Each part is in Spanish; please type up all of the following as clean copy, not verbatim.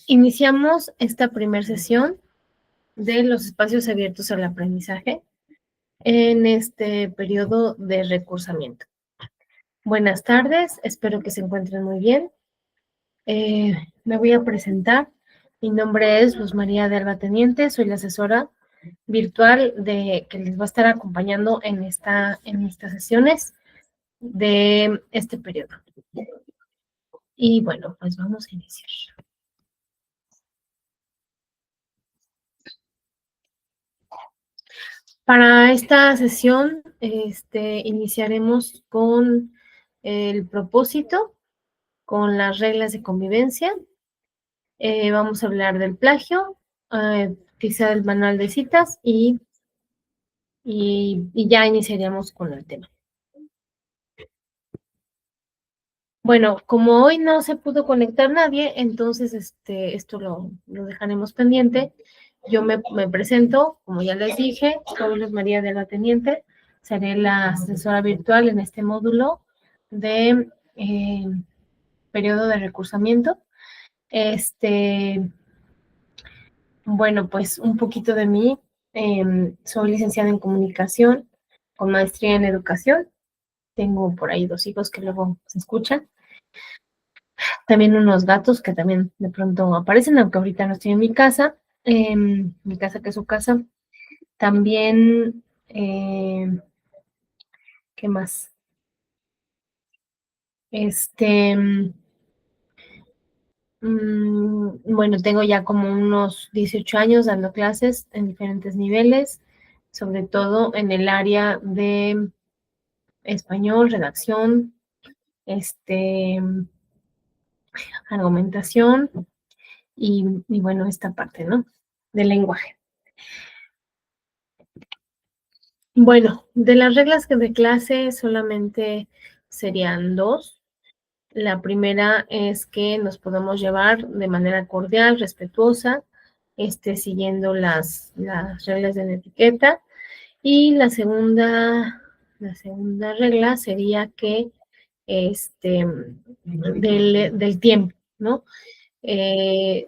Iniciamos esta primera sesión de los espacios abiertos al aprendizaje en este periodo de recursamiento. Buenas tardes, espero que se encuentren muy bien. Me voy a presentar. Mi nombre es Luz María de Alba Teniente, soy la asesora virtual que les va a estar acompañando en estas sesiones de este periodo. Y bueno, pues vamos a iniciar. Para esta sesión, iniciaremos con el propósito, con las reglas de convivencia. Vamos a hablar del plagio, quizá del manual de citas y ya iniciaríamos con el tema. Bueno, como hoy no se pudo conectar nadie, entonces esto lo dejaremos pendiente. Yo me presento, como ya les dije, soy Luz María de la Teniente, seré la asesora virtual en este módulo de periodo de recursamiento. Bueno, pues un poquito de mí. Soy licenciada en comunicación con maestría en educación. Tengo por ahí 2 hijos que luego se escuchan. También unos gatos que también de pronto aparecen, aunque ahorita no estoy en mi casa que es su casa. También, ¿qué más? Bueno, tengo ya como unos 18 años dando clases en diferentes niveles, sobre todo en el área de español, redacción, argumentación y bueno, esta parte, ¿no? Del lenguaje. Bueno, de las reglas de clase solamente serían 2. La primera es que nos podemos llevar de manera cordial, respetuosa, siguiendo las reglas de la etiqueta. Y la segunda regla sería que del tiempo, ¿no?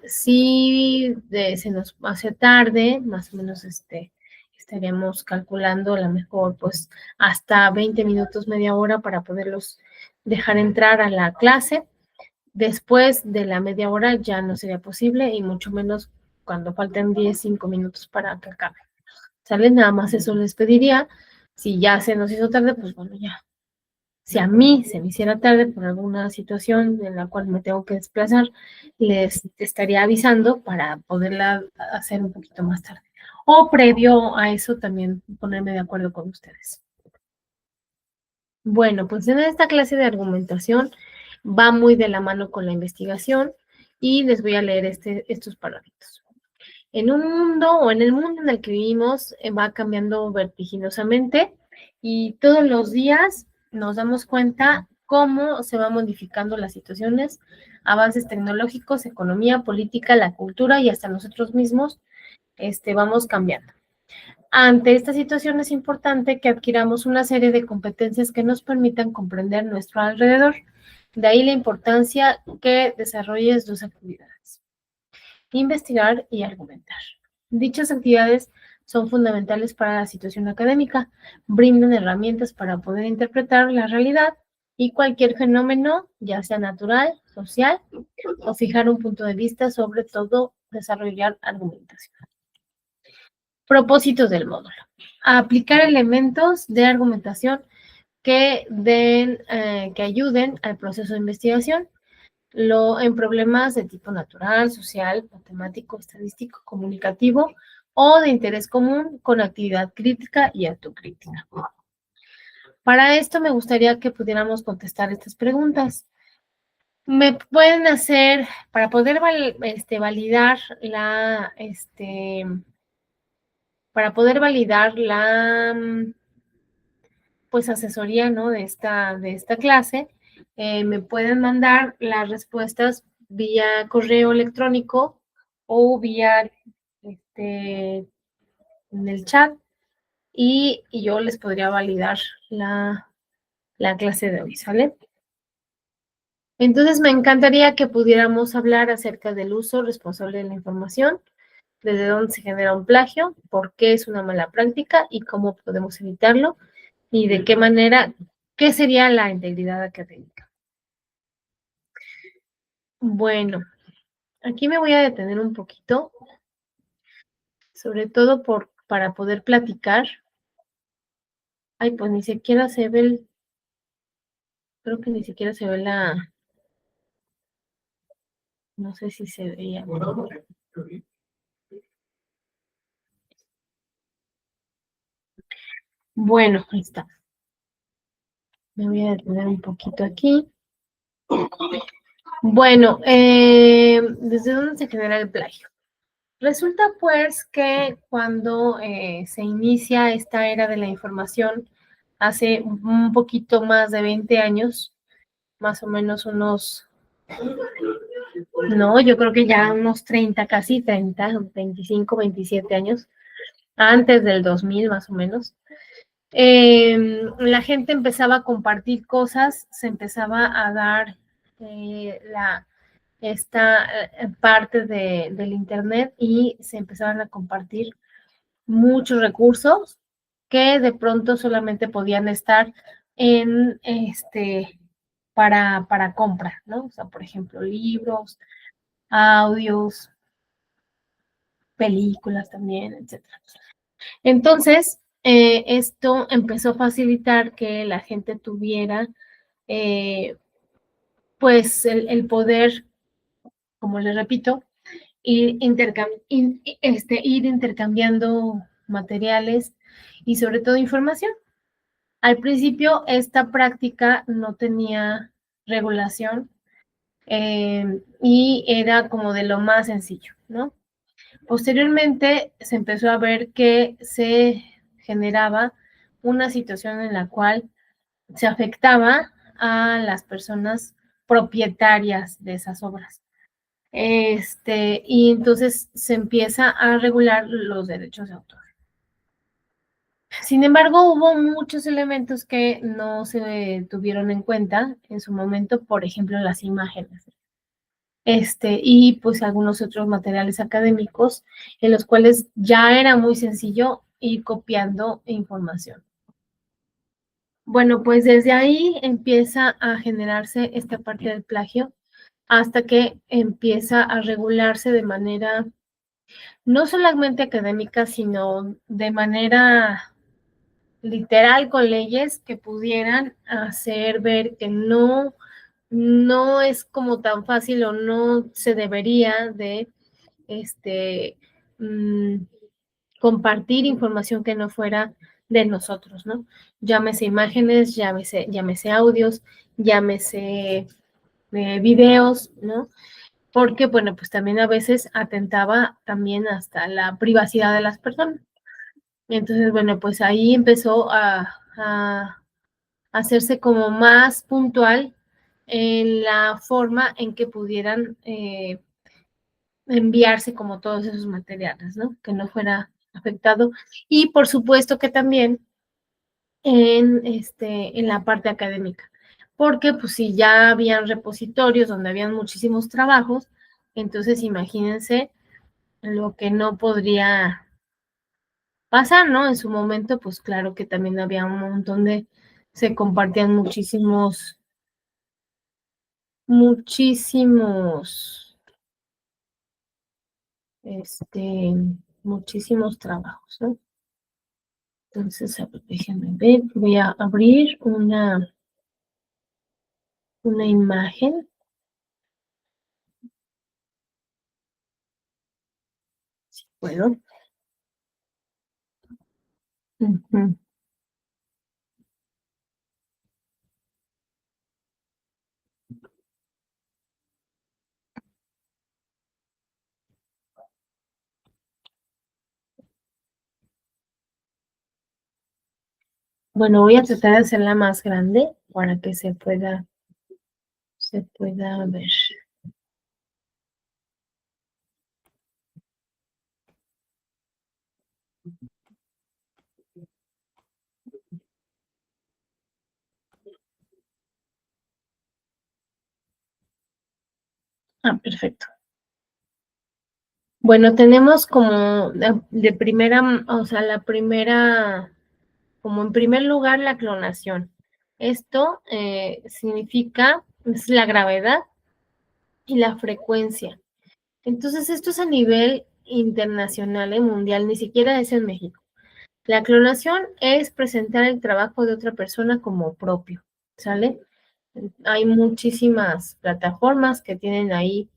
Si se nos hace tarde, más o menos estaríamos calculando a lo mejor pues hasta 20 minutos, media hora para poderlos dejar entrar a la clase. Después de la media hora ya no sería posible y mucho menos cuando faltan 10, 5 minutos para que acabe. ¿Sale? Nada más eso les pediría. Si ya se nos hizo tarde, pues bueno, ya. Si a mí se me hiciera tarde por alguna situación en la cual me tengo que desplazar, les estaría avisando para poderla hacer un poquito más tarde. O previo a eso también ponerme de acuerdo con ustedes. Bueno, pues en esta clase de argumentación va muy de la mano con la investigación y les voy a leer estos parámetros. En el mundo en el que vivimos va cambiando vertiginosamente y todos los días nos damos cuenta cómo se van modificando las situaciones, avances tecnológicos, economía, política, la cultura y hasta nosotros mismos vamos cambiando. Ante esta situación es importante que adquiramos una serie de competencias que nos permitan comprender nuestro alrededor. De ahí la importancia que desarrolles 2 actividades: investigar y argumentar. Dichas actividades son fundamentales para la situación académica, brindan herramientas para poder interpretar la realidad y cualquier fenómeno, ya sea natural, social, o fijar un punto de vista, sobre todo desarrollar argumentación. Propósitos del módulo: aplicar elementos de argumentación que ayuden al proceso de investigación, en problemas de tipo natural, social, matemático, estadístico, comunicativo o de interés común con actividad crítica y autocrítica. Para esto me gustaría que pudiéramos contestar estas preguntas. Me pueden hacer, para poder validar la pues asesoría, ¿no? de esta clase, me pueden mandar las respuestas vía correo electrónico o vía en el chat y yo les podría validar la clase de hoy, ¿sale? Entonces, me encantaría que pudiéramos hablar acerca del uso responsable de la información, desde dónde se genera un plagio, por qué es una mala práctica y cómo podemos evitarlo y de qué manera, qué sería la integridad académica. Bueno, aquí me voy a detener un poquito, sobre todo para poder platicar. Ay, pues ni siquiera se ve creo que ni siquiera se ve no sé si se veía. Bueno, ahí está. Me voy a detener un poquito aquí. Bueno, ¿desde dónde se genera el plagio? Resulta pues que cuando se inicia esta era de la información, hace un poquito más de 20 años, más o menos unos, no, yo creo que ya unos 30, casi 30, 25, 27 años, antes del 2000 más o menos, la gente empezaba a compartir cosas, se empezaba a dar esta parte del Internet y se empezaban a compartir muchos recursos que de pronto solamente podían estar en para compra, ¿no? O sea, por ejemplo, libros, audios, películas también, etcétera. Entonces, esto empezó a facilitar que la gente tuviera, pues, el poder, como les repito, ir intercambiando materiales y sobre todo información. Al principio esta práctica no tenía regulación y era como de lo más sencillo, ¿no? Posteriormente se empezó a ver que se generaba una situación en la cual se afectaba a las personas propietarias de esas obras. Y entonces se empieza a regular los derechos de autor. Sin embargo, hubo muchos elementos que no se tuvieron en cuenta en su momento, por ejemplo, las imágenes, y pues algunos otros materiales académicos en los cuales ya era muy sencillo ir copiando información. Bueno, pues desde ahí empieza a generarse esta parte del plagio hasta que empieza a regularse de manera no solamente académica, sino de manera literal con leyes que pudieran hacer ver que no es como tan fácil o no se debería de este, mmm, compartir información que no fuera de nosotros, ¿no? Llámese imágenes, llámese audios, llámese videos, ¿no? Porque, bueno, pues también a veces atentaba también hasta la privacidad de las personas. Entonces, bueno, pues ahí empezó a hacerse como más puntual en la forma en que pudieran enviarse como todos esos materiales, ¿no? Que no fuera afectado. Y por supuesto que también en la parte académica, porque pues si ya habían repositorios donde habían muchísimos trabajos, entonces imagínense lo que no podría pasar, ¿no? En su momento, pues claro que también había un montón se compartían muchísimos, este, muchísimos trabajos, ¿no? Entonces, a ver, déjenme ver, voy a abrir una imagen, si puedo. Ujú. Bueno, voy a tratar de hacerla más grande para que se pueda ver. Ah, perfecto. Bueno, tenemos como de primera, o sea, la primera, como en primer lugar, la clonación. Esto significa, es la gravedad y la frecuencia. Entonces, esto es a nivel internacional y mundial, ni siquiera es en México. La clonación es presentar el trabajo de otra persona como propio, ¿sale? Hay muchísimas plataformas que tienen ahí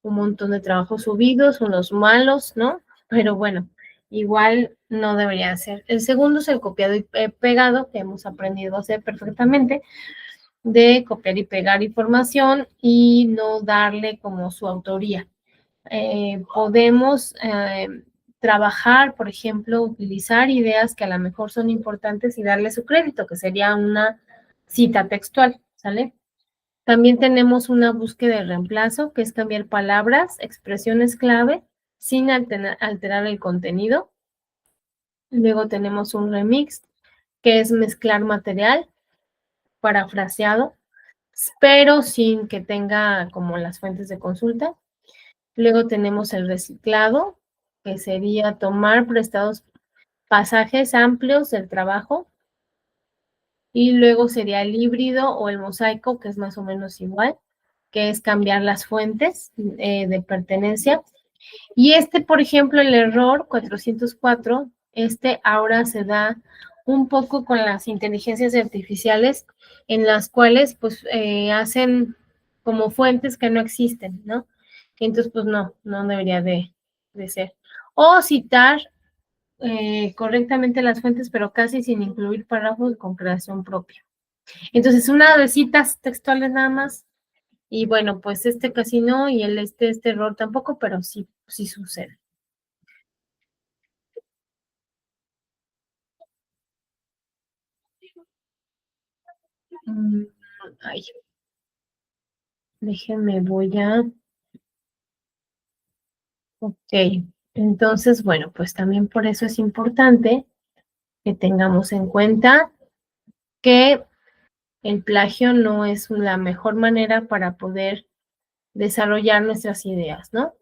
un montón de trabajos subidos, unos malos, ¿no? Pero bueno, igual no debería ser. El segundo es el copiado y pegado, que hemos aprendido a hacer perfectamente, de copiar y pegar información y no darle como su autoría. Podemos trabajar, por ejemplo, utilizar ideas que a lo mejor son importantes y darle su crédito, que sería una cita textual, ¿sale? También tenemos una búsqueda de reemplazo, que es cambiar palabras, expresiones clave, sin alterar el contenido. Luego tenemos un remix, que es mezclar material parafraseado, pero sin que tenga como las fuentes de consulta. Luego tenemos el reciclado, que sería tomar prestados pasajes amplios del trabajo. Y luego sería el híbrido o el mosaico, que es más o menos igual, que es cambiar las fuentes de pertenencia. Y este, por ejemplo, el error 404, este ahora se da un poco con las inteligencias artificiales en las cuales pues hacen como fuentes que no existen, ¿no? Entonces, pues no debería de ser. O citar correctamente las fuentes, pero casi sin incluir párrafos con creación propia. Entonces, una de citas textuales nada más. Y bueno, pues este casi no, y este error tampoco, pero sí sucede. Mm, ay, déjenme, voy a. Ok. Entonces, bueno, pues también por eso es importante que tengamos en cuenta que el plagio no es la mejor manera para poder desarrollar nuestras ideas, ¿no?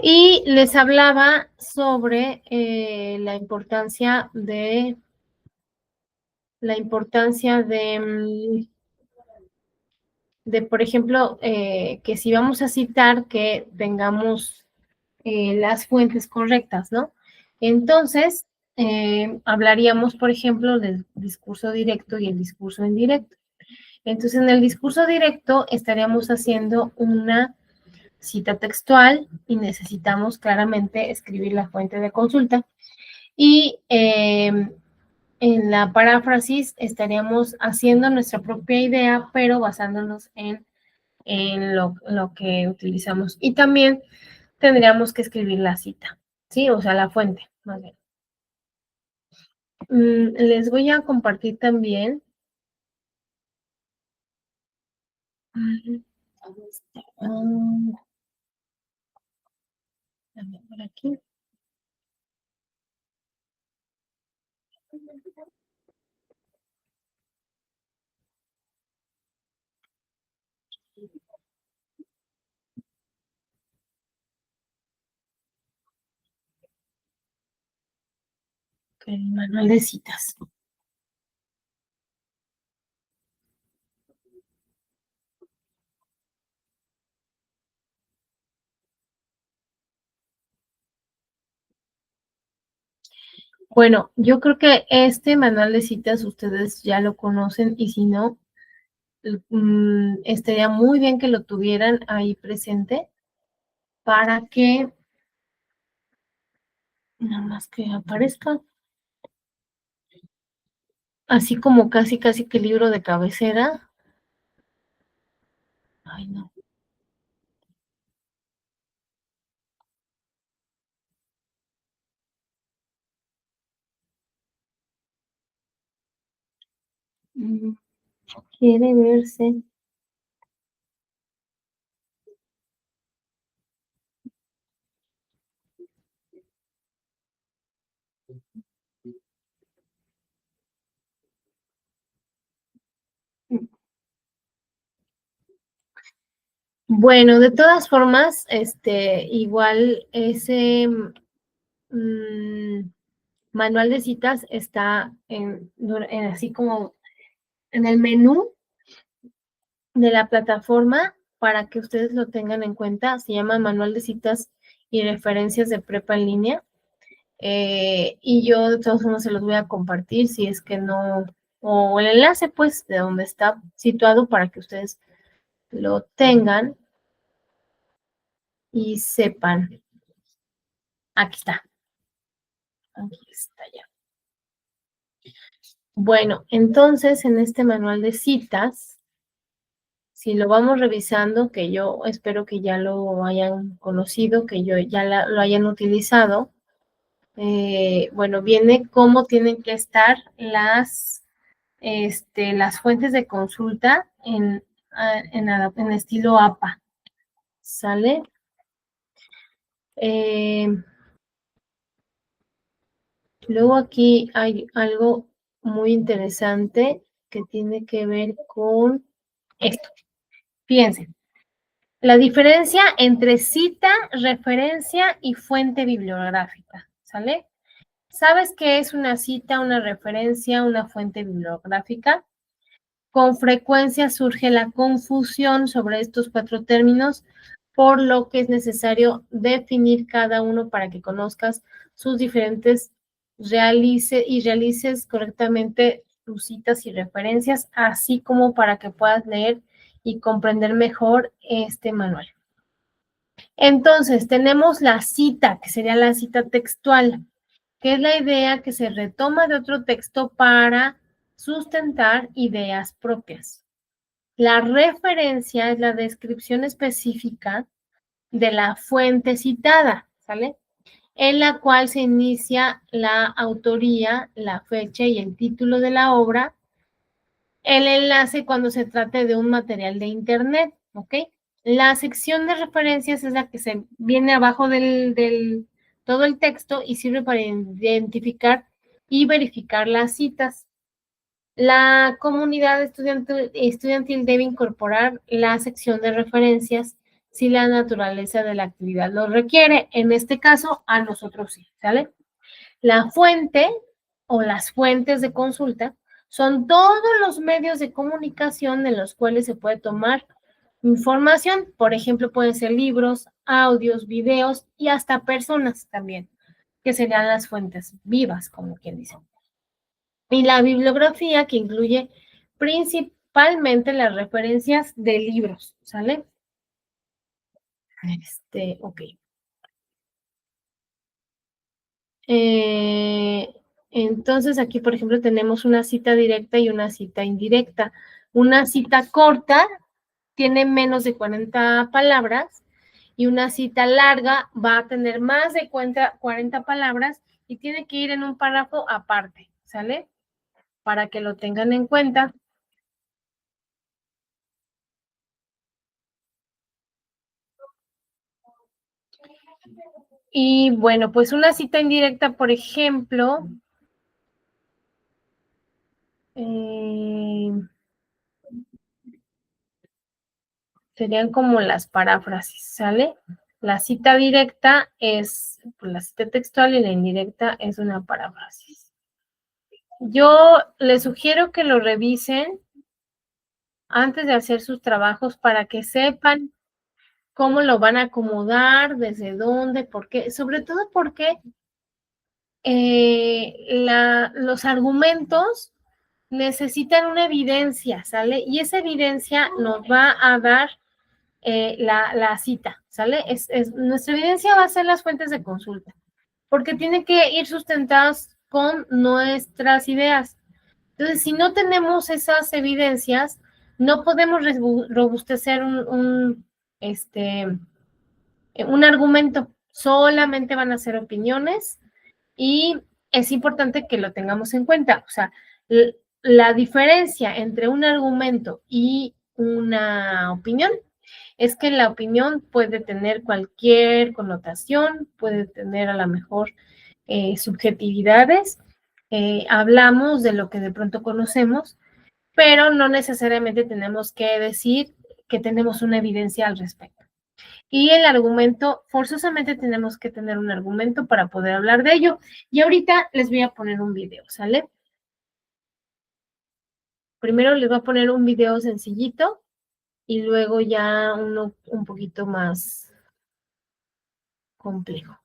Y les hablaba sobre la importancia de, por ejemplo, que si vamos a citar, que tengamos las fuentes correctas, ¿no? Entonces, hablaríamos, por ejemplo, del discurso directo y el discurso indirecto. Entonces, en el discurso directo estaríamos haciendo una cita textual y necesitamos claramente escribir la fuente de consulta. Y en la paráfrasis estaríamos haciendo nuestra propia idea, pero basándonos en lo que utilizamos. Y también tendríamos que escribir la cita, ¿sí? O sea, la fuente, más bien. Les voy a compartir también. Por aquí. El manual de citas. Bueno, yo creo que este manual de citas ustedes ya lo conocen y si no, estaría muy bien que lo tuvieran ahí presente para que nada más que aparezca, así como casi que libro de cabecera. Ay, no. Mm, Quiere verse. Bueno, de todas formas, igual ese manual de citas está así como en el menú de la plataforma para que ustedes lo tengan en cuenta. Se llama Manual de Citas y Referencias de Prepa en Línea. Y yo de todos modos se los voy a compartir si es que no, o el enlace pues de donde está situado para que ustedes lo tengan y sepan. Aquí está. Aquí está ya. Bueno, entonces en este manual de citas, si lo vamos revisando, que yo espero que ya lo hayan conocido, que lo hayan utilizado, bueno, viene cómo tienen que estar las fuentes de consulta en estilo APA, ¿sale? Luego aquí hay algo muy interesante que tiene que ver con esto. Fíjense, la diferencia entre cita, referencia y fuente bibliográfica, ¿sale? ¿Sabes qué es una cita, una referencia, una fuente bibliográfica? Con frecuencia surge la confusión sobre estos 4 términos, por lo que es necesario definir cada uno para que conozcas sus diferentes realices correctamente tus citas y referencias, así como para que puedas leer y comprender mejor este manual. Entonces, tenemos la cita, que sería la cita textual, que es la idea que se retoma de otro texto para sustentar ideas propias. La referencia es la descripción específica de la fuente citada, ¿sale? En la cual se inicia la autoría, la fecha y el título de la obra, el enlace cuando se trate de un material de internet, ¿ok? La sección de referencias es la que se viene abajo del todo el texto y sirve para identificar y verificar las citas. La comunidad estudiantil debe incorporar la sección de referencias si la naturaleza de la actividad lo requiere. En este caso, a nosotros sí, ¿sale? La fuente o las fuentes de consulta son todos los medios de comunicación en los cuales se puede tomar información. Por ejemplo, pueden ser libros, audios, videos y hasta personas también, que serían las fuentes vivas, como quien dice. Y la bibliografía, que incluye principalmente las referencias de libros, ¿sale? Ok. Entonces aquí, por ejemplo, tenemos una cita directa y una cita indirecta. Una cita corta tiene menos de 40 palabras y una cita larga va a tener más de 40 palabras y tiene que ir en un párrafo aparte, ¿sale? Para que lo tengan en cuenta. Y bueno, pues una cita indirecta, por ejemplo, serían como las paráfrasis, ¿sale? La cita directa es pues, la cita textual y la indirecta es una paráfrasis. Yo les sugiero que lo revisen antes de hacer sus trabajos para que sepan cómo lo van a acomodar, desde dónde, por qué, sobre todo porque los argumentos necesitan una evidencia, ¿sale? Y esa evidencia nos va a dar la cita, ¿sale? Nuestra evidencia va a ser las fuentes de consulta, porque tiene que ir sustentadas con nuestras ideas. Entonces, si no tenemos esas evidencias, no podemos robustecer un argumento, solamente van a ser opiniones y es importante que lo tengamos en cuenta. O sea, la diferencia entre un argumento y una opinión es que la opinión puede tener cualquier connotación, puede tener a lo mejor subjetividades. Hablamos de lo que de pronto conocemos, pero no necesariamente tenemos que decir que tenemos una evidencia al respecto. Y el argumento, forzosamente tenemos que tener un argumento para poder hablar de ello. Y ahorita les voy a poner un video, ¿sale? Primero les voy a poner un video sencillito y luego ya uno un poquito más complejo.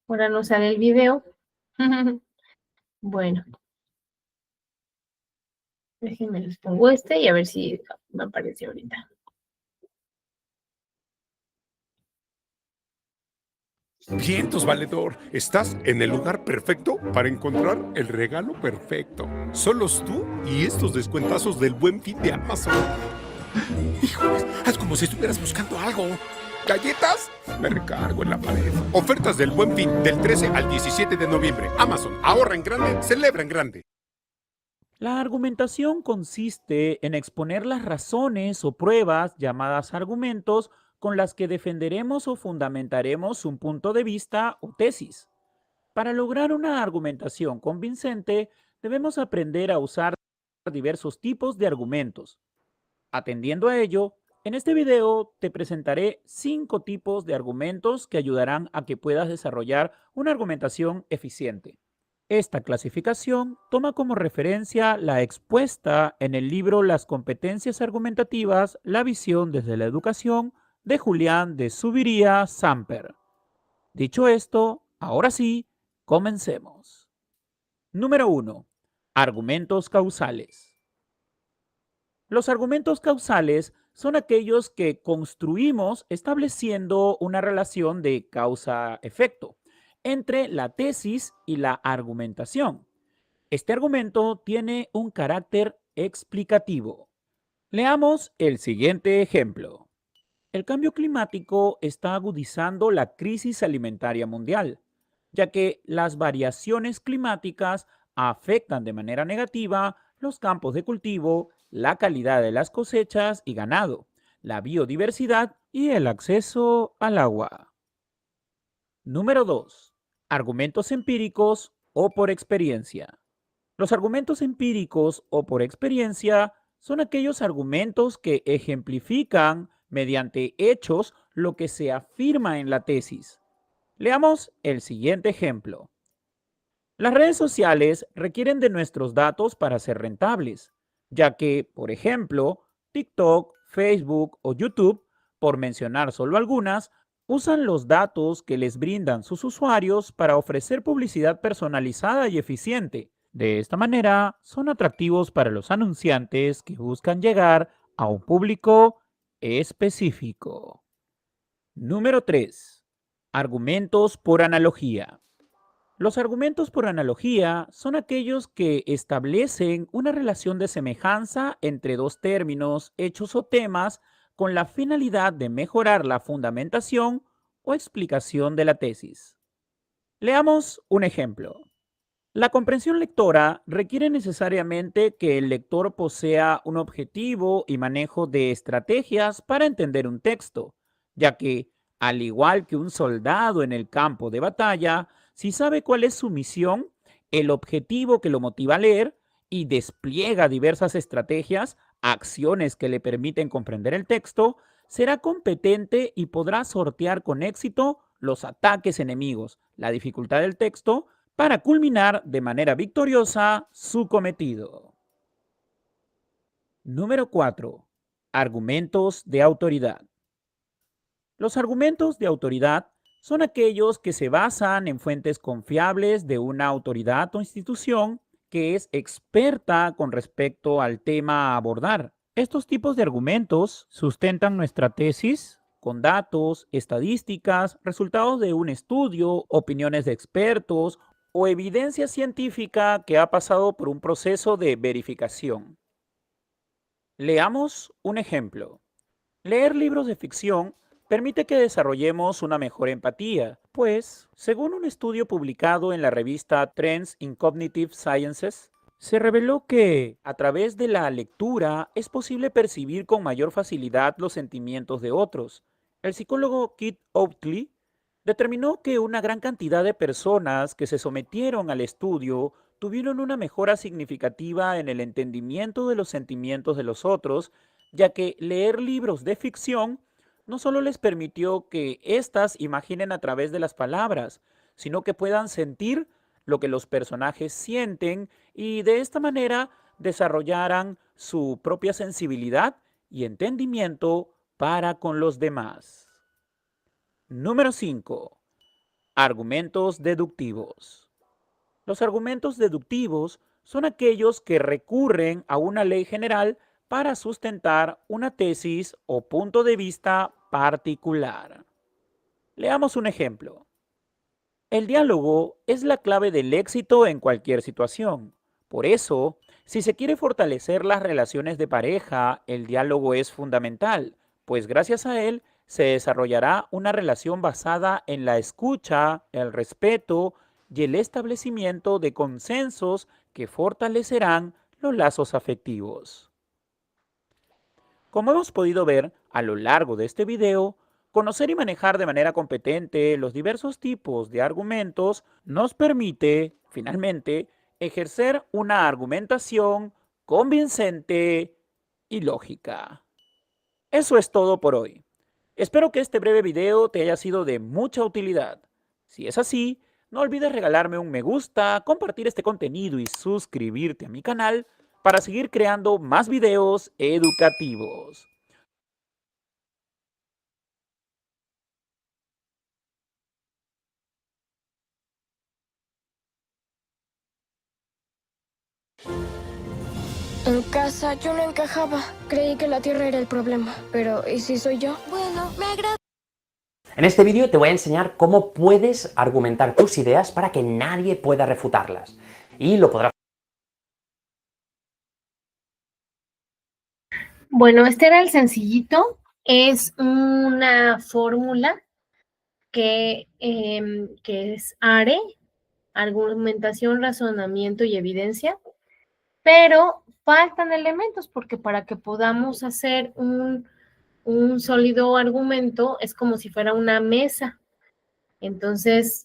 Ahora no sale el video. Bueno, déjenme les pongo este y a ver si me aparece ahorita. Vientos, valedor. Estás en el lugar perfecto para encontrar el regalo perfecto. Solos tú y estos descuentazos del Buen Fin de Amazon. Híjoles, haz como si estuvieras buscando algo. ¿Galletas? Me recargo en la pared. Ofertas del Buen Fin del 13 al 17 de noviembre. Amazon, ahorra en grande, celebra en grande. La argumentación consiste en exponer las razones o pruebas llamadas argumentos con las que defenderemos o fundamentaremos un punto de vista o tesis. Para lograr una argumentación convincente, debemos aprender a usar diversos tipos de argumentos. Atendiendo a ello, en este video te presentaré 5 tipos de argumentos que ayudarán a que puedas desarrollar una argumentación eficiente. Esta clasificación toma como referencia la expuesta en el libro Las competencias argumentativas, la visión desde la educación de Julián de Zuviría Samper. Dicho esto, ahora sí, comencemos. Número 1. Argumentos causales. Los argumentos causales son aquellos que construimos estableciendo una relación de causa-efecto entre la tesis y la argumentación. Este argumento tiene un carácter explicativo. Leamos el siguiente ejemplo. El cambio climático está agudizando la crisis alimentaria mundial, ya que las variaciones climáticas afectan de manera negativa los campos de cultivo, la calidad de las cosechas y ganado, la biodiversidad y el acceso al agua. Número 2. Argumentos empíricos o por experiencia. Los argumentos empíricos o por experiencia son aquellos argumentos que ejemplifican mediante hechos lo que se afirma en la tesis. Leamos el siguiente ejemplo. Las redes sociales requieren de nuestros datos para ser rentables, ya que, por ejemplo, TikTok, Facebook o YouTube, por mencionar solo algunas, usan los datos que les brindan sus usuarios para ofrecer publicidad personalizada y eficiente. De esta manera, son atractivos para los anunciantes que buscan llegar a un público específico. Número 3. Argumentos por analogía. Los argumentos por analogía son aquellos que establecen una relación de semejanza entre dos términos, hechos o temas con la finalidad de mejorar la fundamentación o explicación de la tesis. Leamos un ejemplo. La comprensión lectora requiere necesariamente que el lector posea un objetivo y manejo de estrategias para entender un texto, ya que, al igual que un soldado en el campo de batalla, si sabe cuál es su misión, el objetivo que lo motiva a leer, y despliega diversas estrategias, acciones que le permiten comprender el texto, será competente y podrá sortear con éxito los ataques enemigos, la dificultad del texto, para culminar de manera victoriosa su cometido. Número 4. Argumentos de autoridad. Los argumentos de autoridad son aquellos que se basan en fuentes confiables de una autoridad o institución que es experta con respecto al tema a abordar. Estos tipos de argumentos sustentan nuestra tesis con datos, estadísticas, resultados de un estudio, opiniones de expertos o evidencia científica que ha pasado por un proceso de verificación. Leamos un ejemplo. Leer libros de ficción permite que desarrollemos una mejor empatía, pues, según un estudio publicado en la revista Trends in Cognitive Sciences, se reveló que, a través de la lectura, es posible percibir con mayor facilidad los sentimientos de otros. El psicólogo Keith Oatley determinó que una gran cantidad de personas que se sometieron al estudio tuvieron una mejora significativa en el entendimiento de los sentimientos de los otros, ya que leer libros de ficción no solo les permitió que éstas imaginen a través de las palabras, sino que puedan sentir lo que los personajes sienten y de esta manera desarrollaran su propia sensibilidad y entendimiento para con los demás. Número 5. Argumentos deductivos. Los argumentos deductivos son aquellos que recurren a una ley general para sustentar una tesis o punto de vista particular. Leamos un ejemplo. El diálogo es la clave del éxito en cualquier situación. Por eso, si se quiere fortalecer las relaciones de pareja, el diálogo es fundamental, pues gracias a él se desarrollará una relación basada en la escucha, el respeto y el establecimiento de consensos que fortalecerán los lazos afectivos. Como hemos podido ver a lo largo de este video, conocer y manejar de manera competente los diversos tipos de argumentos nos permite, finalmente, ejercer una argumentación convincente y lógica. Eso es todo por hoy. Espero que este breve video te haya sido de mucha utilidad. Si es así, no olvides regalarme un me gusta, compartir este contenido y suscribirte a mi canal para seguir creando más videos educativos. En casa yo no encajaba. Creí que la tierra era el problema. Pero, ¿y si soy yo? Bueno, me agrada. En este vídeo te voy a enseñar cómo puedes argumentar tus ideas para que nadie pueda refutarlas. Y lo podrás. Bueno, este era el sencillito. Es una fórmula que es ARE, argumentación, razonamiento y evidencia, pero faltan elementos porque para que podamos hacer un sólido argumento es como si fuera una mesa. Entonces,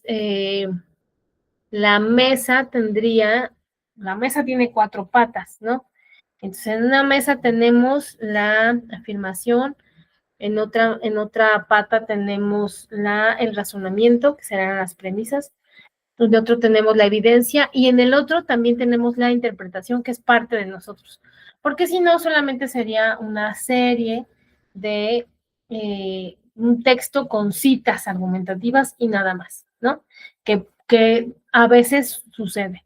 la mesa tiene 4 patas, ¿no? Entonces, en una mesa tenemos la afirmación, en otra pata tenemos el razonamiento, que serán las premisas, en otro tenemos la evidencia y en el otro también tenemos la interpretación, que es parte de nosotros. Porque si no, solamente sería una serie de un texto con citas argumentativas y nada más, ¿no? Que a veces sucede.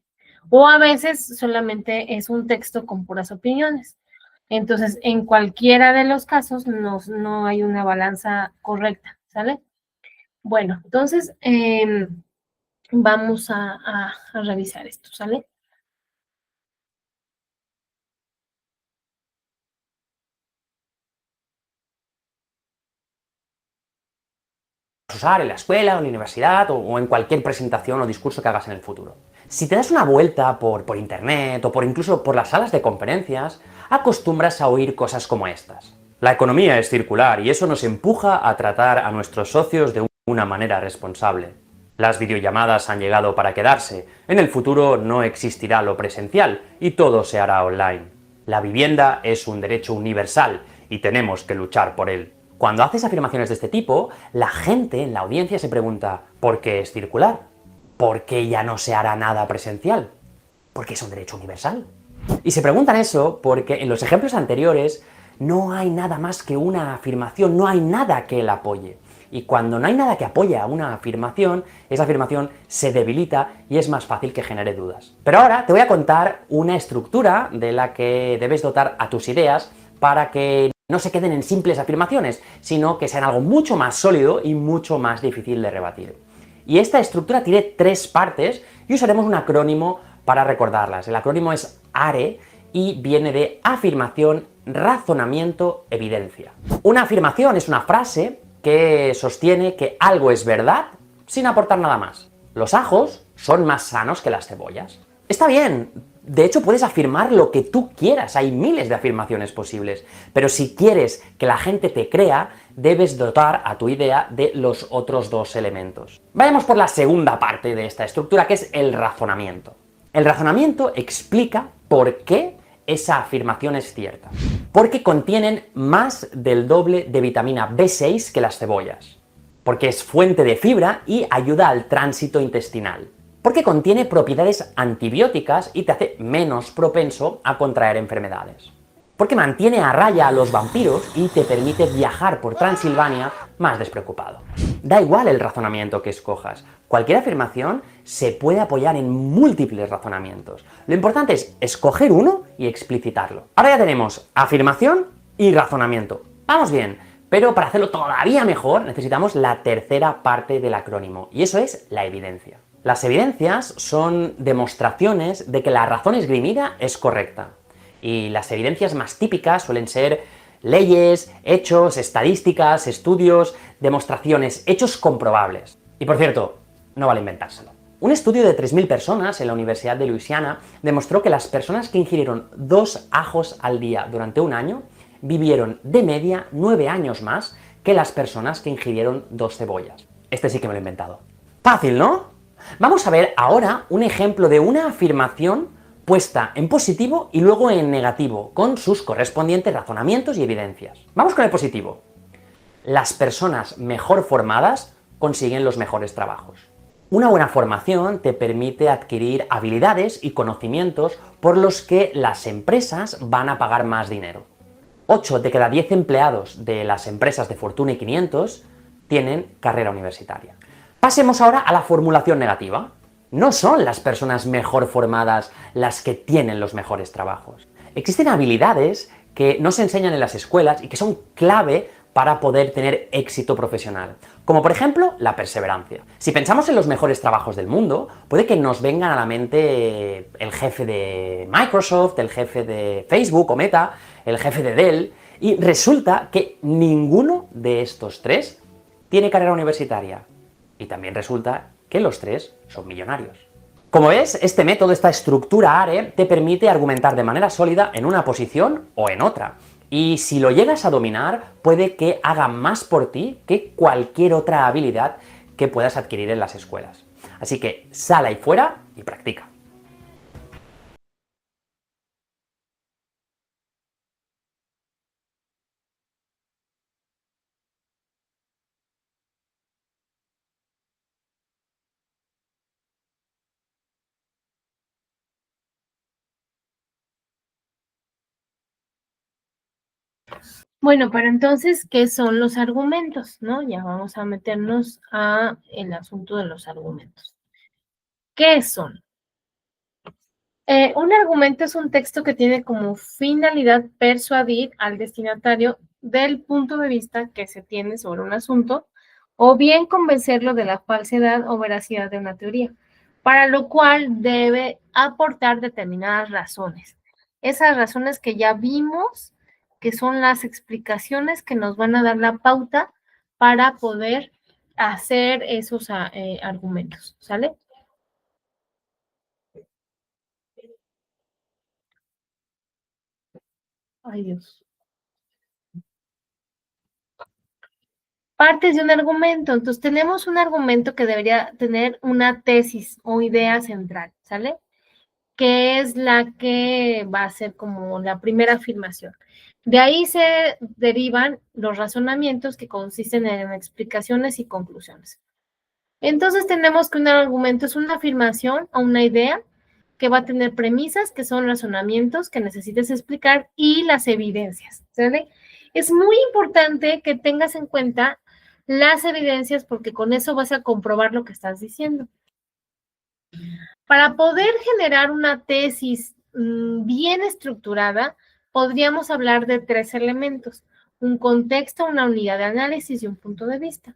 O a veces solamente es un texto con puras opiniones. Entonces, en cualquiera de los casos no hay una balanza correcta, ¿sale? Bueno, entonces vamos a revisar esto, ¿sale? Usar en la escuela, o en la universidad, o en cualquier presentación o discurso que hagas en el futuro. Si te das una vuelta por internet, o incluso por las salas de conferencias, acostumbras a oír cosas como estas. La economía es circular y eso nos empuja a tratar a nuestros socios de una manera responsable. Las videollamadas han llegado para quedarse, en el futuro no existirá lo presencial y todo se hará online. La vivienda es un derecho universal y tenemos que luchar por él. Cuando haces afirmaciones de este tipo, la gente en la audiencia se pregunta ¿por qué es circular? ¿Por qué ya no se hará nada presencial? Porque es un derecho universal. Y se preguntan eso porque en los ejemplos anteriores no hay nada más que una afirmación, no hay nada que la apoye. Y cuando no hay nada que apoye a una afirmación, esa afirmación se debilita y es más fácil que genere dudas. Pero ahora te voy a contar una estructura de la que debes dotar a tus ideas para que no se queden en simples afirmaciones, sino que sean algo mucho más sólido y mucho más difícil de rebatir. Y esta estructura tiene 3 partes y usaremos un acrónimo para recordarlas. El acrónimo es ARE y viene de afirmación, razonamiento, evidencia. Una afirmación es una frase que sostiene que algo es verdad sin aportar nada más. Los ajos son más sanos que las cebollas. Está bien, de hecho puedes afirmar lo que tú quieras, hay miles de afirmaciones posibles, pero si quieres que la gente te crea, debes dotar a tu idea de los otros 2 elementos. Vayamos por la segunda parte de esta estructura, que es el razonamiento. El razonamiento explica por qué esa afirmación es cierta. Porque contienen más del doble de vitamina B6 que las cebollas. Porque es fuente de fibra y ayuda al tránsito intestinal. Porque contiene propiedades antibióticas y te hace menos propenso a contraer enfermedades. Porque mantiene a raya a los vampiros y te permite viajar por Transilvania más despreocupado. Da igual el razonamiento que escojas, cualquier afirmación se puede apoyar en múltiples razonamientos. Lo importante es escoger uno y explicitarlo. Ahora ya tenemos afirmación y razonamiento. Vamos bien, pero para hacerlo todavía mejor necesitamos la tercera parte del acrónimo, y eso es la evidencia. Las evidencias son demostraciones de que la razón esgrimida es correcta. Y las evidencias más típicas suelen ser leyes, hechos, estadísticas, estudios, demostraciones, hechos comprobables. Y por cierto, no vale inventárselo. Un estudio de 3.000 personas en la Universidad de Luisiana demostró que las personas que ingirieron 2 ajos al día durante un año vivieron de media 9 años más que las personas que ingirieron 2 cebollas. Este sí que me lo he inventado. Fácil, ¿no? Vamos a ver ahora un ejemplo de una afirmación puesta en positivo y luego en negativo, con sus correspondientes razonamientos y evidencias. Vamos con el positivo. Las personas mejor formadas consiguen los mejores trabajos. Una buena formación te permite adquirir habilidades y conocimientos por los que las empresas van a pagar más dinero. 8 de cada 10 empleados de las empresas de Fortune 500 tienen carrera universitaria. Pasemos ahora a la formulación negativa. No son las personas mejor formadas las que tienen los mejores trabajos. Existen habilidades que no se enseñan en las escuelas y que son clave para poder tener éxito profesional, como por ejemplo la perseverancia. Si pensamos en los mejores trabajos del mundo, puede que nos vengan a la mente el jefe de Microsoft, el jefe de Facebook o Meta, el jefe de Dell, y resulta que ninguno de estos 3 tiene carrera universitaria. Y también resulta que los 3 son millonarios. Como ves, este método, esta estructura ARE, te permite argumentar de manera sólida en una posición o en otra. Y si lo llegas a dominar, puede que haga más por ti que cualquier otra habilidad que puedas adquirir en las escuelas. Así que sal ahí fuera y practica. Bueno, pero entonces, ¿qué son los argumentos? ¿No? Ya vamos a meternos a el asunto de los argumentos. ¿Qué son? Un argumento es un texto que tiene como finalidad persuadir al destinatario del punto de vista que se tiene sobre un asunto, o bien convencerlo de la falsedad o veracidad de una teoría, para lo cual debe aportar determinadas razones. Esas razones que ya vimos, que son las explicaciones que nos van a dar la pauta para poder hacer esos argumentos, ¿sale? Ay, Dios. Partes de un argumento. Entonces, tenemos un argumento que debería tener una tesis o idea central, ¿sale? Que es la que va a ser como la primera afirmación. De ahí se derivan los razonamientos que consisten en explicaciones y conclusiones. Entonces tenemos que un argumento es una afirmación o una idea que va a tener premisas, que son razonamientos que necesites explicar, y las evidencias, ¿sale? Es muy importante que tengas en cuenta las evidencias porque con eso vas a comprobar lo que estás diciendo. Para poder generar una tesis bien estructurada, podríamos hablar de 3 elementos: un contexto, una unidad de análisis y un punto de vista.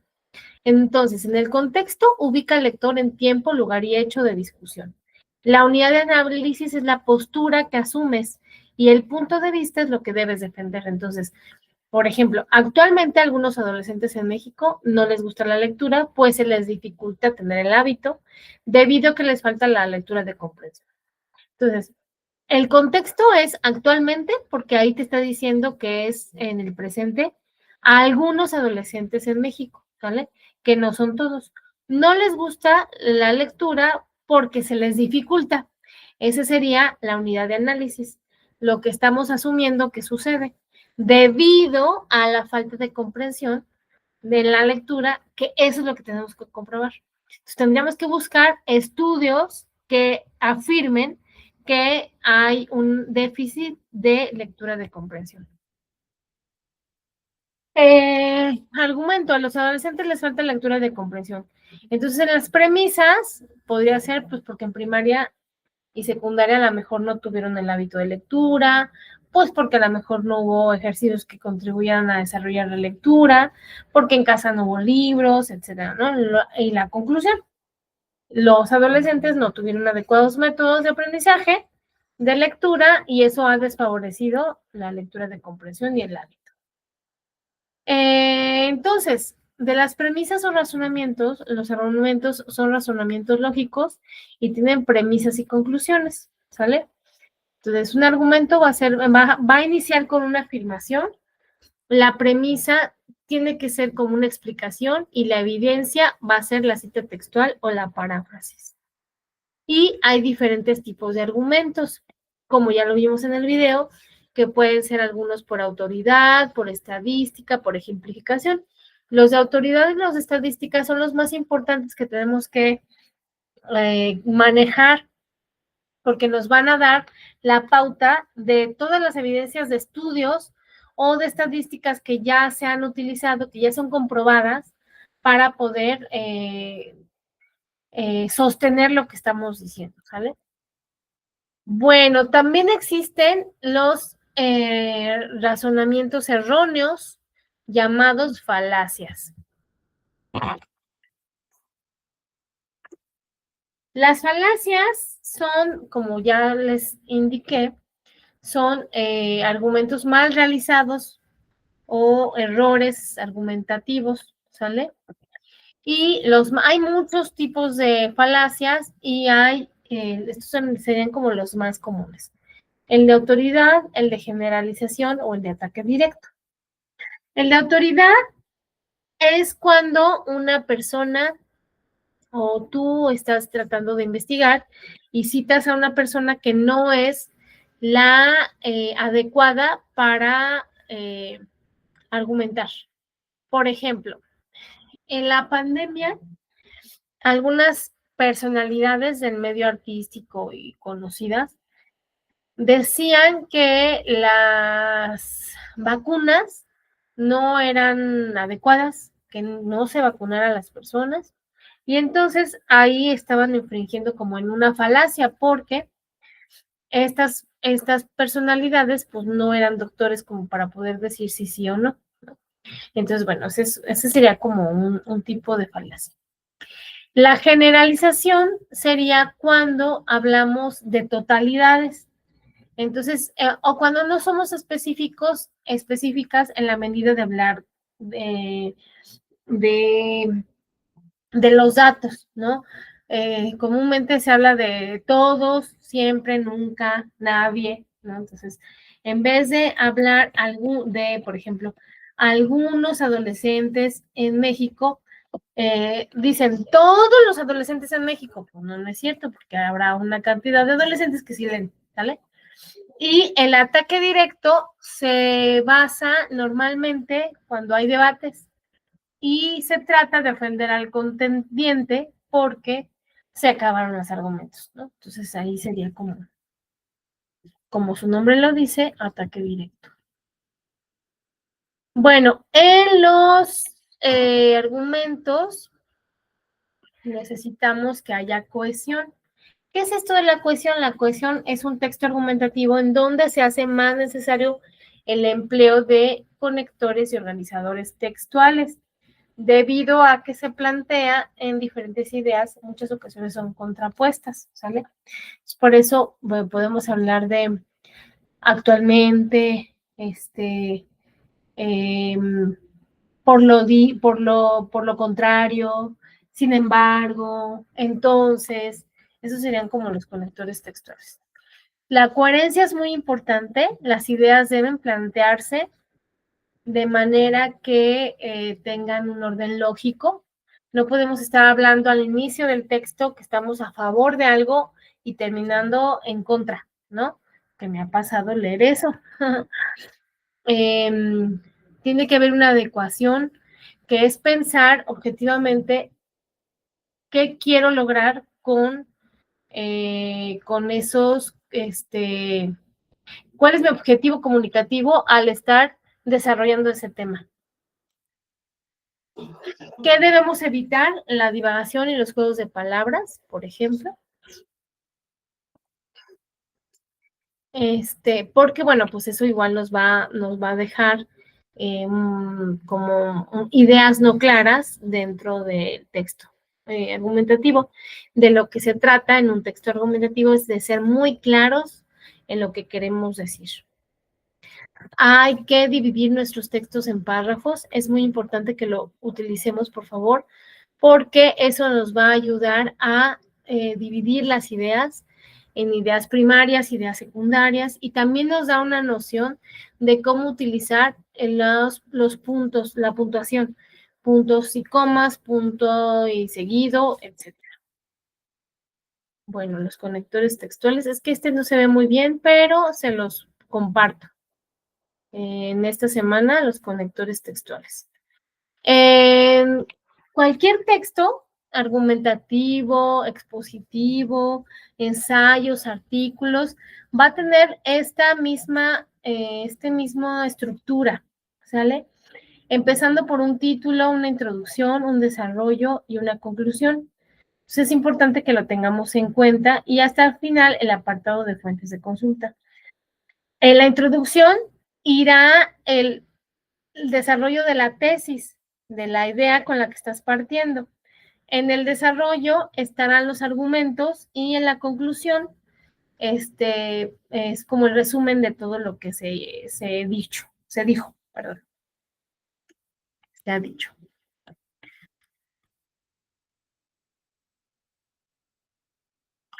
Entonces, en el contexto, ubica al lector en tiempo, lugar y hecho de discusión. La unidad de análisis es la postura que asumes y el punto de vista es lo que debes defender. Entonces, por ejemplo, actualmente a algunos adolescentes en México no les gusta la lectura, pues se les dificulta tener el hábito debido a que les falta la lectura de comprensión. Entonces, el contexto es actualmente, porque ahí te está diciendo que es en el presente a algunos adolescentes en México, ¿vale? Que no son todos. No les gusta la lectura porque se les dificulta. Esa sería la unidad de análisis, lo que estamos asumiendo que sucede debido a la falta de comprensión de la lectura, que eso es lo que tenemos que comprobar. Entonces, tendríamos que buscar estudios que afirmen que hay un déficit de lectura de comprensión. Argumento, a los adolescentes les falta lectura de comprensión. Entonces, en las premisas podría ser, pues, porque en primaria y secundaria a lo mejor no tuvieron el hábito de lectura, pues porque a lo mejor no hubo ejercicios que contribuyeran a desarrollar la lectura, porque en casa no hubo libros, etcétera, ¿no? Y la conclusión, los adolescentes no tuvieron adecuados métodos de aprendizaje de lectura y eso ha desfavorecido la lectura de comprensión y el hábito. Entonces, de las premisas o razonamientos, los argumentos son razonamientos lógicos y tienen premisas y conclusiones, ¿sale? Entonces, un argumento va a iniciar con una afirmación, la premisa tiene que ser como una explicación y la evidencia va a ser la cita textual o la paráfrasis. Y hay diferentes tipos de argumentos, como ya lo vimos en el video, que pueden ser algunos por autoridad, por estadística, por ejemplificación. Los de autoridad y los de estadística son los más importantes que tenemos que manejar, porque nos van a dar la pauta de todas las evidencias de estudios o de estadísticas que ya se han utilizado, que ya son comprobadas para poder sostener lo que estamos diciendo, ¿sale? Bueno, también existen los razonamientos erróneos llamados falacias. Las falacias son, como ya les indiqué, son argumentos mal realizados o errores argumentativos, ¿sale? Y hay muchos tipos de falacias y estos serían como los más comunes. El de autoridad, el de generalización o el de ataque directo. El de autoridad es cuando una persona o tú estás tratando de investigar y citas a una persona que no es la adecuada para argumentar. Por ejemplo, en la pandemia, algunas personalidades del medio artístico y conocidas decían que las vacunas no eran adecuadas, que no se vacunaran a las personas, y entonces ahí estaban infringiendo como en una falacia, porque estas personalidades pues no eran doctores como para poder decir si sí o no. Entonces, bueno, ese sería como un tipo de falacia. La generalización sería cuando hablamos de totalidades. Entonces, o cuando no somos específicas en la medida de hablar de los datos, ¿no? Comúnmente se habla de todos, siempre, nunca, nadie, ¿no? Entonces, en vez de hablar por ejemplo, algunos adolescentes en México dicen todos los adolescentes en México. Pues no, no es cierto, porque habrá una cantidad de adolescentes que sí leen, ¿sale? Y el ataque directo se basa normalmente cuando hay debates y se trata de ofender al contendiente porque se acabaron los argumentos, ¿no? Entonces ahí sería como su nombre lo dice, ataque directo. Bueno, en los argumentos necesitamos que haya cohesión. ¿Qué es esto de la cohesión? La cohesión es un texto argumentativo en donde se hace más necesario el empleo de conectores y organizadores textuales, debido a que se plantea en diferentes ideas, en muchas ocasiones son contrapuestas, ¿sale? Por eso bueno, podemos hablar de actualmente, por lo contrario, sin embargo, entonces, esos serían como los conectores textuales. La coherencia es muy importante, las ideas deben plantearse de manera que tengan un orden lógico. No podemos estar hablando al inicio del texto que estamos a favor de algo y terminando en contra, ¿no? Que me ha pasado leer eso. Tiene que haber una adecuación, que es pensar objetivamente qué quiero lograr con esos, cuál es mi objetivo comunicativo al estar desarrollando ese tema. ¿Qué debemos evitar? La divagación y los juegos de palabras, por ejemplo. Porque, bueno, pues eso igual nos va a dejar como ideas no claras dentro del texto argumentativo. De lo que se trata en un texto argumentativo es de ser muy claros en lo que queremos decir. Hay que dividir nuestros textos en párrafos. Es muy importante que lo utilicemos, por favor, porque eso nos va a ayudar a dividir las ideas en ideas primarias, ideas secundarias, y también nos da una noción de cómo utilizar los puntos, la puntuación, puntos y comas, punto y seguido, etc. Bueno, los conectores textuales, es que no se ve muy bien, pero se los comparto. En esta semana, los conectores textuales. Cualquier texto argumentativo, expositivo, ensayos, artículos, va a tener esta misma estructura, ¿sale? Empezando por un título, una introducción, un desarrollo y una conclusión. Entonces es importante que lo tengamos en cuenta y hasta el final el apartado de fuentes de consulta. En la introducción irá el desarrollo de la tesis, de la idea con la que estás partiendo. En el desarrollo estarán los argumentos y en la conclusión es como el resumen de todo lo que se dijo, perdón. Se ha dicho.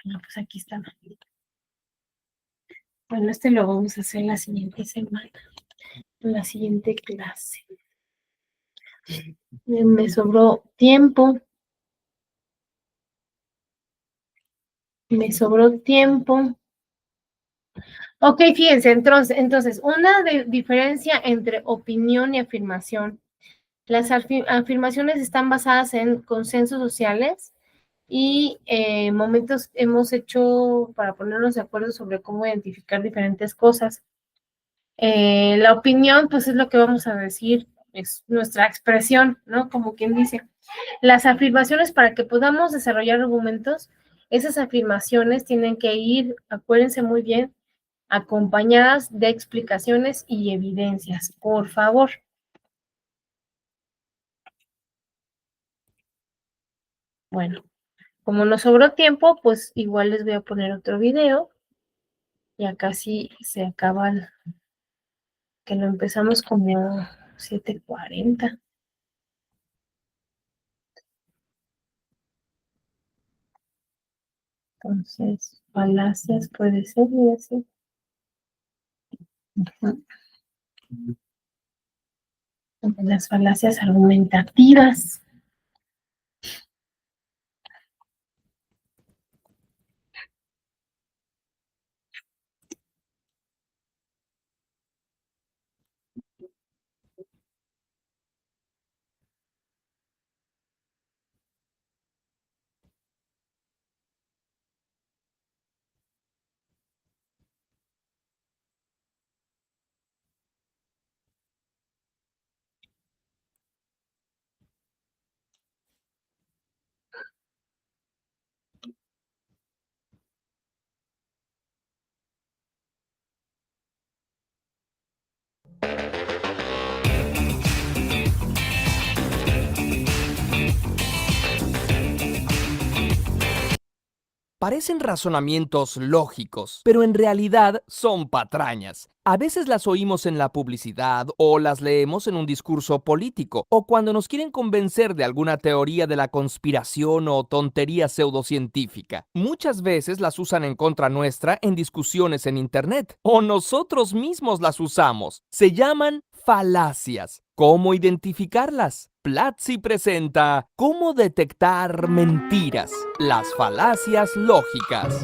No, pues aquí está. Bueno, lo vamos a hacer la siguiente semana, la siguiente clase. Me sobró tiempo. Ok, fíjense, entonces una diferencia entre opinión y afirmación. Las afirmaciones están basadas en consensos sociales y momentos hemos hecho para ponernos de acuerdo sobre cómo identificar diferentes cosas. La opinión, pues es lo que vamos a decir, es nuestra expresión, ¿no? Como quien dice. Las afirmaciones, para que podamos desarrollar argumentos, esas afirmaciones tienen que ir, acuérdense muy bien, acompañadas de explicaciones y evidencias, por favor. Bueno, como nos sobró tiempo, pues igual les voy a poner otro video. Ya casi se acaba, que lo empezamos como 7:40. Entonces, falacias puede ser y así. Las falacias argumentativas. Parecen razonamientos lógicos, pero en realidad son patrañas. A veces las oímos en la publicidad o las leemos en un discurso político o cuando nos quieren convencer de alguna teoría de la conspiración o tontería pseudocientífica. Muchas veces las usan en contra nuestra en discusiones en internet o nosotros mismos las usamos. Se llaman falacias. ¿Cómo identificarlas? Platzi presenta ¿Cómo detectar mentiras? Las falacias lógicas.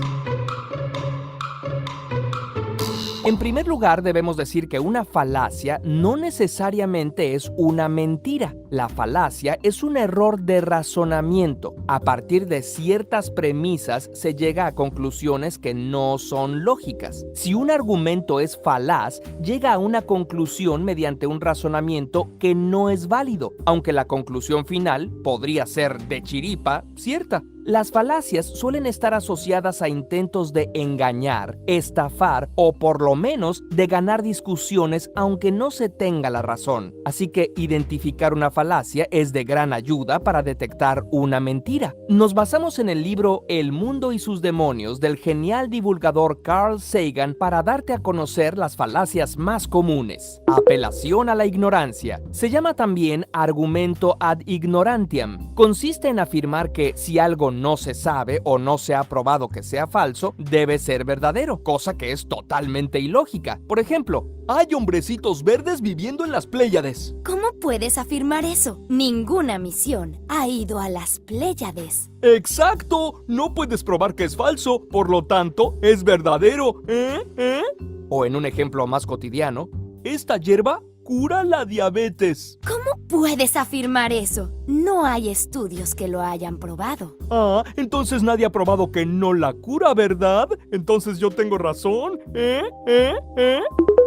En primer lugar, debemos decir que una falacia no necesariamente es una mentira. La falacia es un error de razonamiento. A partir de ciertas premisas se llega a conclusiones que no son lógicas. Si un argumento es falaz, llega a una conclusión mediante un razonamiento que no es válido, aunque la conclusión final podría ser de chiripa cierta. Las falacias suelen estar asociadas a intentos de engañar, estafar o por lo menos de ganar discusiones aunque no se tenga la razón. Así que identificar una falacia es de gran ayuda para detectar una mentira. Nos basamos en el libro El mundo y sus demonios del genial divulgador Carl Sagan para darte a conocer las falacias más comunes. Apelación a la ignorancia. Se llama también argumento ad ignorantiam. Consiste en afirmar que si algo no se sabe o no se ha probado que sea falso, debe ser verdadero, cosa que es totalmente ilógica. Por ejemplo, hay hombrecitos verdes viviendo en las Pléyades. ¿Cómo puedes afirmar eso? Ninguna misión ha ido a las Pléyades. ¡Exacto! No puedes probar que es falso, por lo tanto, es verdadero. O en un ejemplo más cotidiano, esta hierba cura la diabetes. ¿Cómo puedes afirmar eso? No hay estudios que lo hayan probado. Ah, entonces nadie ha probado que no la cura, ¿verdad? Entonces yo tengo razón.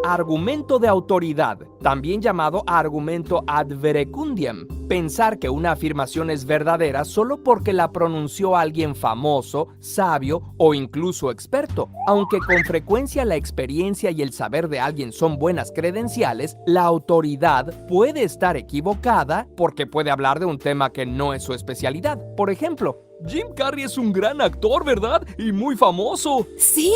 Argumento de autoridad, también llamado argumento ad verecundiam. Pensar que una afirmación es verdadera solo porque la pronunció alguien famoso, sabio o incluso experto. Aunque con frecuencia la experiencia y el saber de alguien son buenas credenciales, la autoridad puede estar equivocada porque puede hablar de un tema que no es su especialidad. Por ejemplo, Jim Carrey es un gran actor, ¿verdad? Y muy famoso. Sí,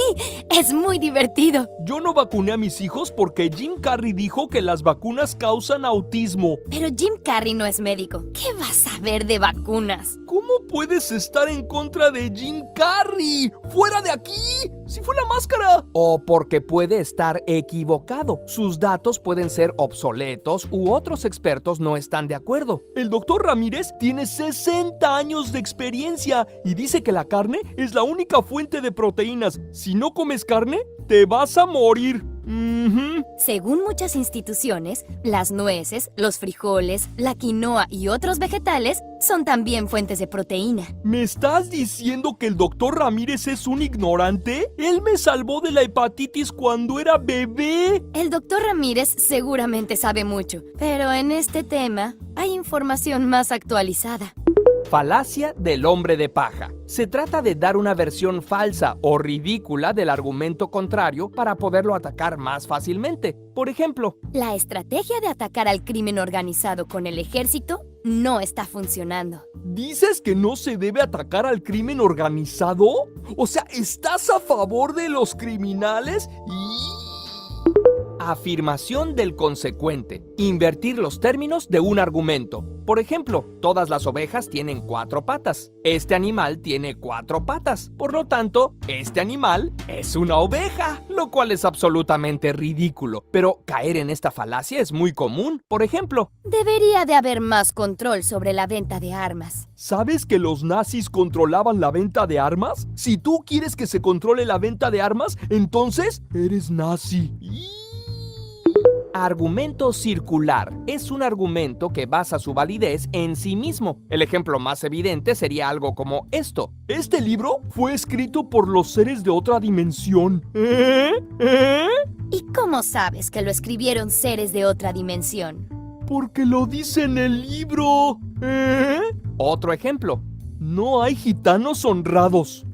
es muy divertido. Yo no vacuné a mis hijos porque Jim Carrey dijo que las vacunas causan autismo. Pero Jim Carrey no es médico. ¿Qué vas a ver de vacunas? ¿Cómo puedes estar en contra de Jim Carrey? ¡Fuera de aquí! ¡Si fue la máscara! O porque puede estar equivocado. Sus datos pueden ser obsoletos u otros expertos no están de acuerdo. El doctor Ramírez tiene 60 años de experiencia y dice que la carne es la única fuente de proteínas. Si no comes carne, te vas a morir. Según muchas instituciones, las nueces, los frijoles, la quinoa y otros vegetales son también fuentes de proteína. ¿Me estás diciendo que el doctor Ramírez es un ignorante? Él me salvó de la hepatitis cuando era bebé. El doctor Ramírez seguramente sabe mucho, pero en este tema hay información más actualizada. Falacia del hombre de paja. Se trata de dar una versión falsa o ridícula del argumento contrario para poderlo atacar más fácilmente. Por ejemplo, la estrategia de atacar al crimen organizado con el ejército no está funcionando. ¿Dices que no se debe atacar al crimen organizado? O sea, ¿estás a favor de los criminales? Afirmación del consecuente. Invertir los términos de un argumento. Por ejemplo, todas las ovejas tienen 4 patas. Este animal tiene 4 patas. Por lo tanto, este animal es una oveja, lo cual es absolutamente ridículo. Pero caer en esta falacia es muy común. Por ejemplo, Debería de haber más control sobre la venta de armas. ¿sabes que los nazis controlaban la venta de armas? Si tú quieres que se controle la venta de armas, entonces eres nazi. Argumento circular es un argumento que basa su validez en sí mismo. El ejemplo más evidente sería algo como esto. Este libro fue escrito por los seres de otra dimensión. ¿Y cómo sabes que lo escribieron seres de otra dimensión? Porque lo dice en el libro. Otro ejemplo. No hay gitanos honrados.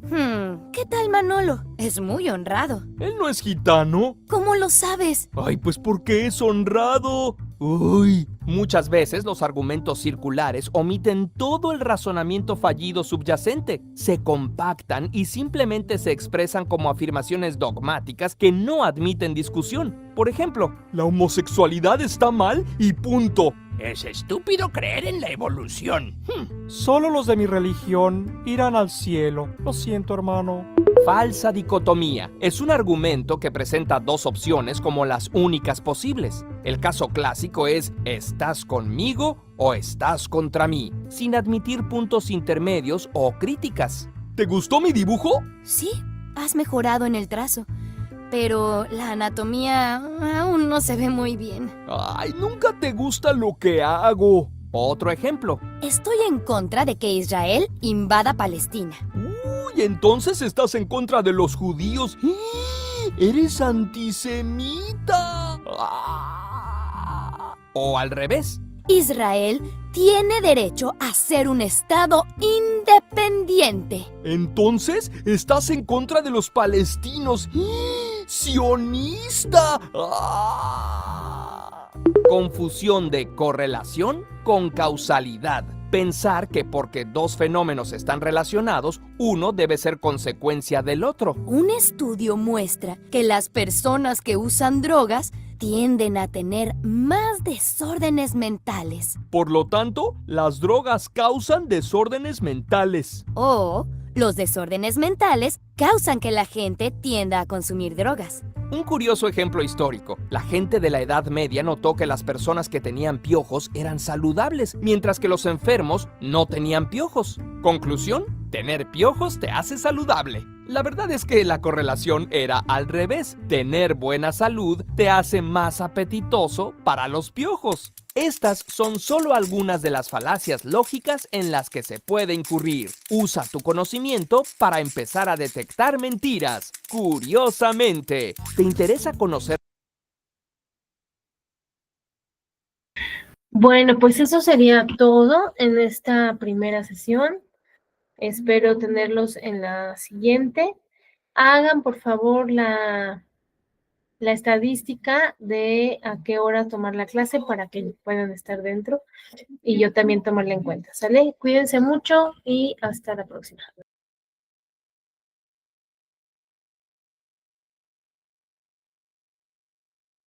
¿Qué tal Manolo? Es muy honrado. Él no es gitano. ¿Cómo lo sabes? Ay, pues porque es honrado. Uy. Muchas veces los argumentos circulares omiten todo el razonamiento fallido subyacente, se compactan y simplemente se expresan como afirmaciones dogmáticas que no admiten discusión. Por ejemplo, la homosexualidad está mal y punto. Es estúpido creer en la evolución. Solo los de mi religión irán al cielo. Lo siento, hermano. Falsa dicotomía. Es un argumento que presenta dos opciones como las únicas posibles. El caso clásico es ¿estás conmigo o estás contra mí? Sin admitir puntos intermedios o críticas. ¿Te gustó mi dibujo? Sí, has mejorado en el trazo. Pero la anatomía aún no se ve muy bien. Ay, nunca te gusta lo que hago. Otro ejemplo. Estoy en contra de que Israel invada Palestina. Uy, entonces estás en contra de los judíos. ¡Eres antisemita! O al revés. Israel tiene derecho a ser un estado independiente. Entonces estás en contra de los palestinos. ¡Sionista! Confusión de correlación con causalidad. Pensar que porque dos fenómenos están relacionados, uno debe ser consecuencia del otro. Un estudio muestra que las personas que usan drogas tienden a tener más desórdenes mentales. Por lo tanto, las drogas causan desórdenes mentales. O los desórdenes mentales causan que la gente tienda a consumir drogas. Un curioso ejemplo histórico. La gente de la Edad Media notó que las personas que tenían piojos eran saludables, mientras que los enfermos no tenían piojos. Conclusión, tener piojos te hace saludable. La verdad es que la correlación era al revés. Tener buena salud te hace más apetitoso para los piojos. Estas son solo algunas de las falacias lógicas en las que se puede incurrir. Usa tu conocimiento para empezar a detectar mentiras. Curiosamente, ¿te interesa conocer? Bueno, pues eso sería todo en esta primera sesión. Espero tenerlos en la siguiente. Hagan, por favor, la estadística de a qué hora tomar la clase para que puedan estar dentro y yo también tomarla en cuenta, ¿sale? Cuídense mucho y hasta la próxima.